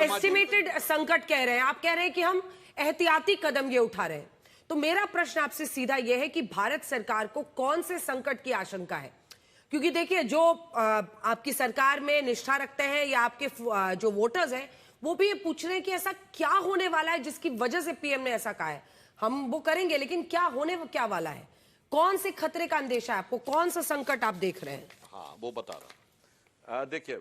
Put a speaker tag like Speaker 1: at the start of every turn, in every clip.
Speaker 1: Estimated संकट कह रहे हैं, आप कह रहे हैं कि हम एहतियाती कदम ये उठा रहे हैं। तो मेरा प्रश्न आपसे सीधा यह है कि भारत सरकार को कौन से संकट की आशंका है? क्योंकि देखिए, जो आपकी सरकार में निष्ठा रखते हैं या आपके जो वोटर्स हैं, वो भी ये पूछ रहे हैं कि ऐसा क्या होने वाला है जिसकी वजह से पीएम ने ऐसा कहा है। हम वो करेंगे, लेकिन क्या होने क्या वाला है? कौन से खतरे का अंदेशा है आपको? कौन सा संकट आप देख रहे हैं?
Speaker 2: हाँ, वो बता रहा। देखिए,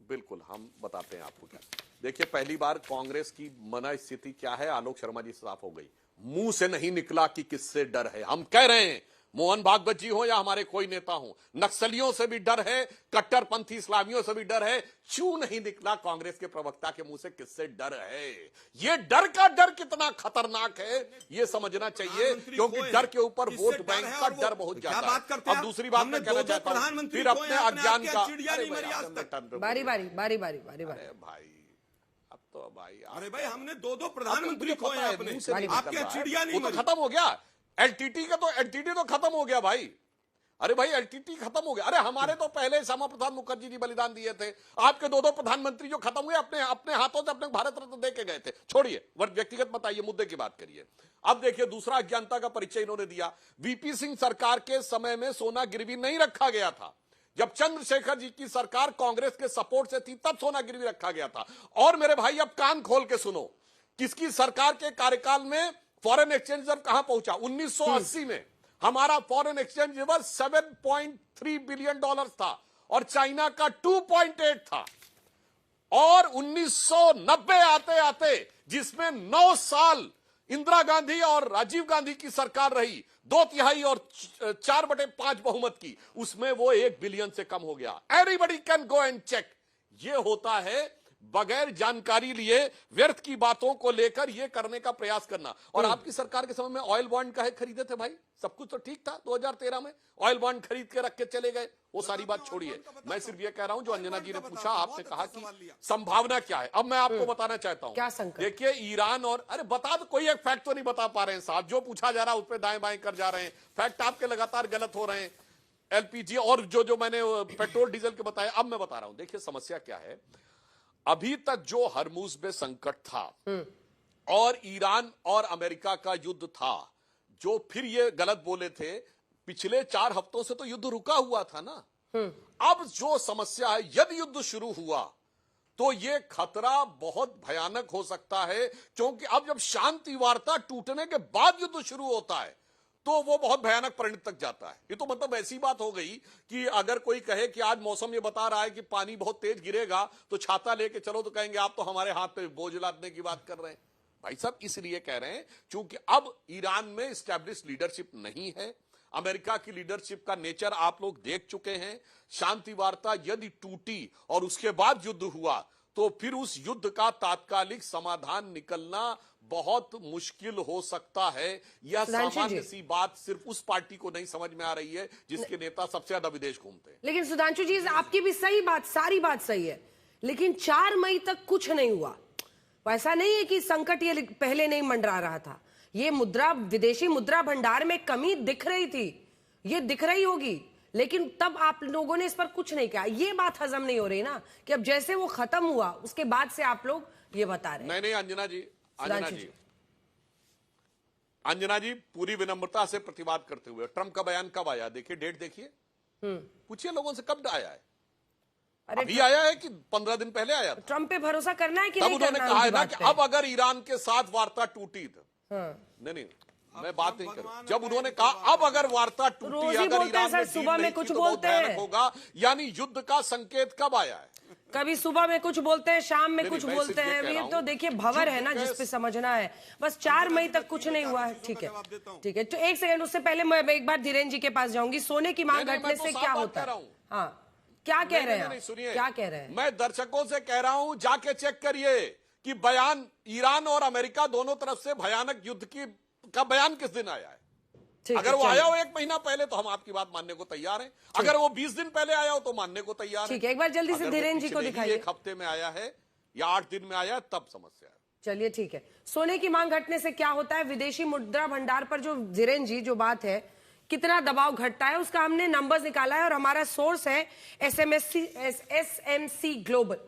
Speaker 2: बिल्कुल हम बताते हैं आपको। क्या देखिए, पहली बार कांग्रेस की मन स्थिति क्या है, आलोक शर्मा जी साफ हो गई। मुंह से नहीं निकला कि किससे डर है। हम कह रहे हैं, मोहन भागवत जी हो या हमारे कोई नेता हो, नक्सलियों से भी डर है, कट्टरपंथी इस्लामियों से भी डर है। क्यों नहीं निकला कांग्रेस के प्रवक्ता के मुंह से किससे डर है? ये डर का डर कितना खतरनाक है ये समझना चाहिए, क्योंकि डर के ऊपर वोट बैंक का डर बहुत ज्यादा है। अब दूसरी बात मैं कहना चाहता हूं, फिर अपने अज्ञान का
Speaker 1: बारी बारी बारी बारी बारी बारी
Speaker 2: भाई, अब तो भाई,
Speaker 3: अरे भाई, हमने दो प्रधानमंत्री खोए अपने, आपके चिड़िया नहीं
Speaker 2: वो तो खत्म हो गया। एलटीटी तो खत्म हो गया भाई। अरे भाई, एलटीटी खत्म हो गया। अरे हमारे तो पहले श्यामा प्रसाद मुखर्जी जी बलिदान दिए थे। आपके दो प्रधानमंत्री जो खत्म हुए, अपने हाथों से अपने भारत रत्न दे के गए थे। छोड़िए, व्यक्तिगत बताइए, मुद्दे की बात करिए। अब देखिए, दूसरा अज्ञानता का परिचय इन्होंने दिया। वीपी सिंह सरकार के समय में सोना गिरवी नहीं रखा गया था। जब चंद्रशेखर जी की सरकार कांग्रेस के सपोर्ट से थी, तब सोना गिरवी रखा गया था। और मेरे भाई, अब कान खोल के सुनो, किसकी सरकार के कार्यकाल में फॉरेन एक्सचेंज जब कहां पहुंचा? 1980 में हमारा foreign exchange reserve 7.3 billion dollar था और चाइना का 2.8 था। और 1990 आते आते, जिसमें 9 साल इंदिरा गांधी और राजीव गांधी की सरकार रही, 2/3 और 4/5 बहुमत की, उसमें वो 1 बिलियन से कम हो गया। Everybody can go and check. ये होता है बगैर जानकारी लिए व्यर्थ की बातों को लेकर यह करने का प्रयास करना। और आपकी सरकार के समय में ऑयल बॉन्ड काहे खरीदे थे भाई? सब कुछ तो ठीक था। 2013 में ऑयल बॉन्ड खरीद के रख के चले गए। वो सारी बात छोड़िए, मैं सिर्फ ये कह रहा हूं, जो अंजना जी ने पूछा, आपने कहा कि संभावना क्या है। अब मैं आपको बताना चाहता हूं, देखिए, ईरान और, अरे बता दो, कोई एक फैक्ट तो नहीं बता पा रहे हैं साहब। जो पूछा जा रहा है उस पर दाएं बाएं कर जा रहे हैं। फैक्ट आपके लगातार गलत हो रहे हैं। एलपीजी और जो मैंने पेट्रोल डीजल के बताया, अब मैं बता रहा हूं। देखिए, समस्या क्या है। अभी तक जो हरमुज में संकट था और ईरान और अमेरिका का युद्ध था, जो फिर ये गलत बोले थे, पिछले 4 हफ्तों से तो युद्ध रुका हुआ था ना। अब जो समस्या है, यदि युद्ध शुरू हुआ तो ये खतरा बहुत भयानक हो सकता है, क्योंकि अब जब शांति वार्ता टूटने के बाद युद्ध शुरू होता है तो वो बहुत भयानक परिणति तक जाता है। ये तो मतलब ऐसी बात हो गई कि अगर कोई कहे कि आज मौसम ये बता रहा है कि पानी बहुत तेज गिरेगा, तो छाता लेके चलो, तो कहेंगे आप तो हमारे हाथ पे बोझ लादने की बात कर रहे हैं। भाई साहब, इसलिए कह रहे हैं क्योंकि अब ईरान में स्टैब्लिश लीडरशिप नहीं है। अमेरिका की लीडरशिप का नेचर आप लोग देख चुके हैं। शांति वार्ता यदि टूटी और उसके बाद युद्ध हुआ, तो फिर उस युद्ध का तात्कालिक समाधान निकलना बहुत मुश्किल हो सकता है। यह सामान्य सी बात सिर्फ उस पार्टी को नहीं समझ में आ रही है जिसके नेता सबसे ज्यादा विदेश घूमते हैं।
Speaker 1: लेकिन सुधांशु जी, आपकी भी सही बात, सारी बात सही है, लेकिन 4 मई तक कुछ नहीं हुआ। ऐसा नहीं है कि संकट ये पहले नहीं मंडरा रहा था। ये विदेशी मुद्रा भंडार में कमी दिख रही थी, ये दिख रही होगी, लेकिन तब आप लोगों ने इस पर कुछ नहीं किया। ये बात हजम नहीं हो रही ना कि अब जैसे वो खत्म हुआ उसके बाद से आप लोग ये बता रहे हैं।
Speaker 2: नहीं, अंजना जी पूरी विनम्रता से प्रतिवाद करते हुए, ट्रंप का बयान कब आया? देखिए, डेट देखिए, पूछिए लोगों से कब आया है। अरे अभी आया है कि 15 दिन पहले आया था?
Speaker 1: ट्रंप पे भरोसा करना है कि
Speaker 2: तब
Speaker 1: नहीं
Speaker 2: उन्होंने
Speaker 1: करना?
Speaker 2: कहा है ना कि अब अगर ईरान के साथ वार्ता टूटी तो नहीं, मैं बात नहीं करूं। जब उन्होंने कहा अब अगर वार्ता टूटी, अगर ईरान में
Speaker 1: सुबह में कुछ बोलते हैं
Speaker 2: होगा, यानी युद्ध का संकेत कब आया है?
Speaker 1: कभी सुबह में कुछ बोलते हैं, शाम में कुछ बोलते हैं। ये तो देखिए भंवर है ना, जिसपे समझना है। बस 4 मई तक कुछ नहीं हुआ है। ठीक है, ठीक है। तो एक सेकंड, उससे पहले मैं एक बार धीरेन्द्र जी के पास जाऊंगी। सोने की मांग घटने से क्या होता है? हाँ, क्या कह रहे हैं?
Speaker 2: सुनिए,
Speaker 1: क्या कह रहे हैं?
Speaker 2: मैं दर्शकों से कह रहा हूं, जाके चेक करिए कि बयान ईरान और अमेरिका दोनों तरफ से भयानक युद्ध का बयान किस दिन आया है। अगर वो आया हो 1 महीना पहले तो हम आपकी बात मानने को तैयार हैं। अगर वो 20 दिन पहले आया हो तो मानने को तैयार है।
Speaker 1: ठीक है, एक बार जल्दी से धीरेन्द्र जी को दिखाइए।
Speaker 2: 1 हफ्ते में आया है या 8 दिन में आया है, तब समस्या है।
Speaker 1: चलिए, ठीक है। सोने की मांग घटने से क्या होता है? विदेशी मुद्रा भंडार पर जो धीरेन्द्र जी जो बात है, कितना दबाव घटता है, उसका हमने नंबर्स निकाला है और हमारा सोर्स है SMC ग्लोबल।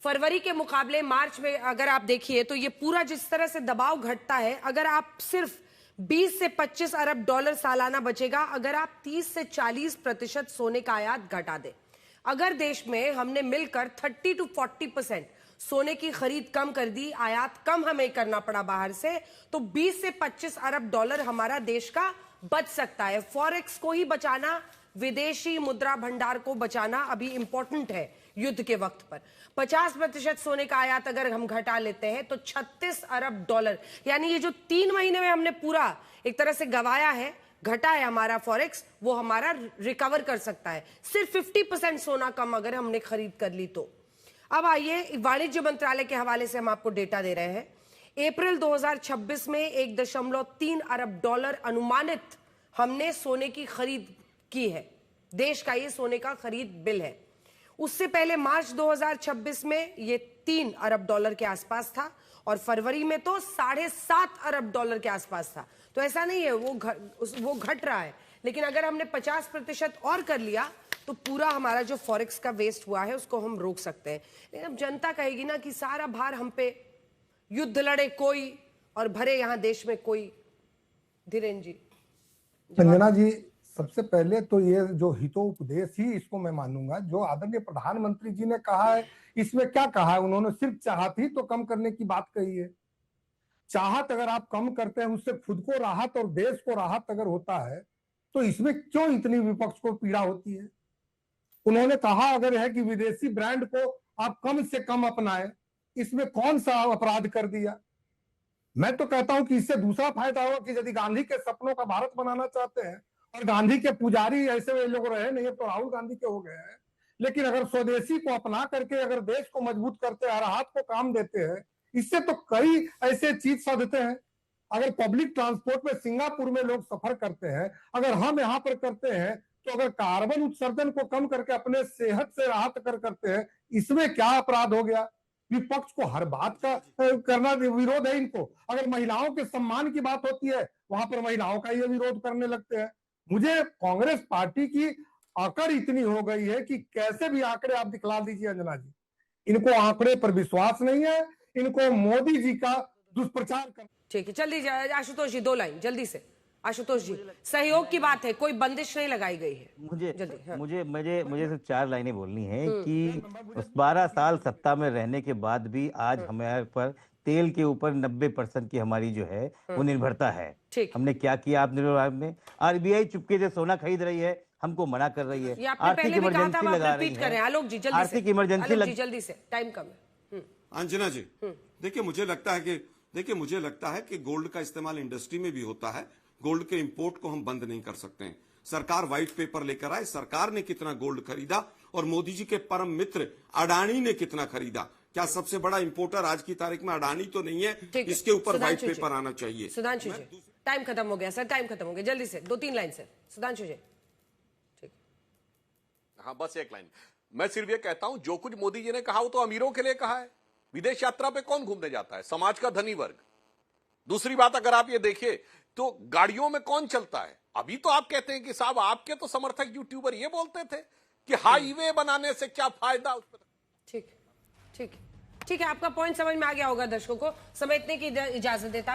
Speaker 1: फरवरी के मुकाबले मार्च में अगर आप देखिए तो ये पूरा जिस तरह से दबाव घटता है, अगर आप सिर्फ 20 से 25 अरब डॉलर सालाना बचेगा अगर आप 30 से 40% सोने का आयात घटा दें। अगर देश में हमने मिलकर 30 to 40% सोने की खरीद कम कर दी, आयात कम हमें करना पड़ा बाहर से, तो 20 से 25 अरब डॉलर हमारा देश का बच सकता है। फॉरेक्स को ही बचाना, विदेशी मुद्रा भंडार को बचाना अभी इंपॉर्टेंट है युद्ध के वक्त पर। 50% सोने का आयात अगर हम घटा लेते हैं तो 36 अरब डॉलर, यानी ये जो 3 महीने में हमने पूरा एक तरह से गवाया है, घटा है हमारा फॉरेक्स, वो हमारा रिकवर कर सकता है। सिर्फ 50% सोना कम अगर हमने खरीद कर ली तो। अब आइए वाणिज्य मंत्रालय के हवाले से हम आपको डेटा दे रहे हैं। अप्रैल 2026 में 1.3 अरब डॉलर अनुमानित हमने सोने की खरीद की है। देश का ये सोने का खरीद बिल है। उससे पहले मार्च 2026 में ये 3 अरब डॉलर के आसपास था और फरवरी में तो 7.5 अरब डॉलर के आसपास था। तो ऐसा नहीं है वो घट रहा है, लेकिन अगर हमने 50% और कर लिया तो पूरा हमारा जो फॉरेक्स का वेस्ट हुआ है उसको हम रोक सकते हैं। लेकिन अब जनता कहेगी ना कि सारा भार हम पे, युद्ध लड़े कोई और भरे यहां देश में कोई। धीरेन्द्र जी।
Speaker 4: संजना जी, सबसे पहले तो ये जो हितोपदेश ही इसको मैं मानूंगा जो आदरणीय प्रधानमंत्री जी ने कहा है। इसमें क्या कहा है उन्होंने? सिर्फ चाहत ही तो कम करने की बात कही है। चाहत अगर आप कम करते हैं, उससे खुद को राहत और देश को राहत अगर होता है तो इसमें क्यों इतनी विपक्ष को पीड़ा होती है? उन्होंने कहा अगर है कि विदेशी ब्रांड को आप कम से कम अपनाएं, इसमें कौन सा अपराध कर दिया? मैं तो कहता हूं कि इससे दूसरा फायदा होगा कि यदि गांधी के सपनों का भारत बनाना चाहते हैं, और गांधी के पुजारी ऐसे वे लोग रहे नहीं, तो राहुल गांधी के हो गए हैं, लेकिन अगर स्वदेशी को अपना करके अगर देश को मजबूत करते हैं, हर हाथ को काम देते हैं, इससे तो कई ऐसे चीज साधते हैं। अगर पब्लिक ट्रांसपोर्ट में सिंगापुर में लोग सफर करते हैं, अगर हम यहाँ पर करते हैं, तो अगर कार्बन उत्सर्जन को कम करके अपने सेहत से राहत करते हैं, इसमें क्या अपराध हो गया? विपक्ष को हर बात का करना विरोध है इनको। अगर महिलाओं के सम्मान की बात होती है, वहां पर महिलाओं का ये विरोध करने लगते हैं। मुझे कांग्रेस पार्टी की अकड़ इतनी हो गई है कि कैसे भी आंकड़े आप दिखला दीजिए अंजना जी, इनको आंकड़े पर विश्वास नहीं है, इनको मोदी जी का दुष्प्रचार कर।
Speaker 1: ठीक है, जल्दी आशुतोष जी 2 लाइन जल्दी से। आशुतोष जी, सहयोग की बात है, कोई बंदिश नहीं लगाई गई है।
Speaker 5: मुझे सिर्फ 4 लाइनें बोलनी है कि उस 12 साल सत्ता में रहने के बाद भी आज हमारे पर तेल के ऊपर 90% की हमारी जो है वो निर्भरता है। हमने क्या किया? आपने आरबीआई चुपके से सोना खरीद रही है, हमको मना कर रही है, आर्थिक इमरजेंसी लगा रही है।
Speaker 1: आलोक जी जल्दी,
Speaker 5: आर्थिक इमरजेंसी
Speaker 1: जल्दी से, टाइम कम है।
Speaker 3: अंजना जी, देखिए मुझे लगता है कि गोल्ड का इस्तेमाल इंडस्ट्री में भी होता है। गोल्ड के इंपोर्ट को हम बंद नहीं कर सकते हैं। सरकार व्हाइट पेपर लेकर आए, सरकार ने कितना गोल्ड खरीदा और मोदी जी के परम मित्र अडानी ने कितना खरीदा? क्या सबसे बड़ा इंपोर्टर आज की तारीख में अडानी तो नहीं है? इसके ऊपर व्हाइट पेपर आना चाहिए।
Speaker 1: सुधांशु जी, टाइम खत्म हो गया सर, टाइम खत्म हो गया, जल्दी से 2-3 लाइन से सुधांशु जी। ठीक,
Speaker 2: हाँ बस 1 लाइन। मैं सिर्फ ये कहता हूं, जो कुछ मोदी जी ने कहा वो तो अमीरों के लिए कहा है। विदेश यात्रा पे कौन घूमने जाता है? समाज का धनी वर्ग। दूसरी बात, अगर आप ये देखिए तो गाड़ियों में कौन चलता है? अभी तो आप कहते हैं कि साहब आपके तो समर्थक यूट्यूबर ये बोलते थे कि हाईवे बनाने से क्या फायदा।
Speaker 1: ठीक है, आपका पॉइंट समझ में आ गया होगा दर्शकों को। समेटने की इजाजत देता